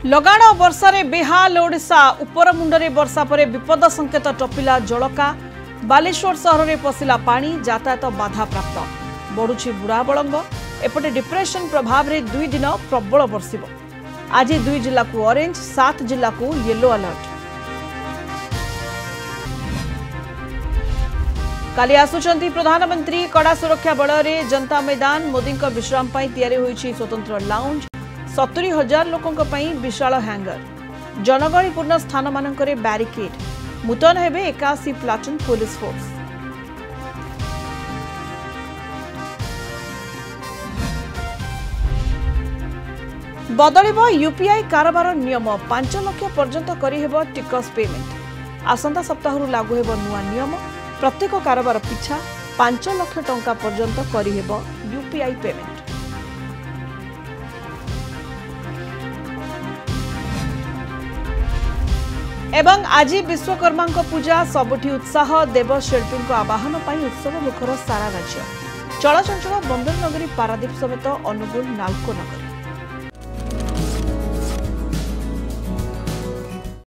लगाण वर्षारे बेहाल ओडिशा उपर मुंडरे वर्षा पर विपद संकेत टपिला जलका बालेश्वर सहर में पशिला पानी यातायात बाधा प्राप्त बढ़ुछि बुढ़ा बलंग एपटे डिप्रेशन प्रभाव रे 2 दिन प्रबल बर्षिब आज 2 जिला को ऑरेंज 7 जिला को येलो अलर्ट। काली आसुचंती प्रधानमंत्री कड़ा सुरक्षा बल रे जनता मैदान मोदी विश्राम पाई तैयारी होईछि स्वतंत्र लाउंज 70,000 लोकों विशाल हैंगर जनगहलीपूर्ण स्थान मानकरे बैरिकेड मुतयन हेबे 81 प्लाटून पुलिस फोर्स। बदलिब यूपीआई कारोबार नियम 5 लाख पर्यंत करिहेब टिकस पेमेंट आसंता सप्ताह लागू हेब नुआ नियम प्रत्येक कारोबार पिछा 5 लाख टंका पर्यंत करिहेब यूपीआई पेमेंट। एवं आज विश्वकर्मा पूजा सबुठी उत्साह देवशिल्पी आवाहन पर उत्सव मुखर सारा राज्य चलचंचल बंदर नगरी पारादीप समेत अनुगुल नालको नगरी।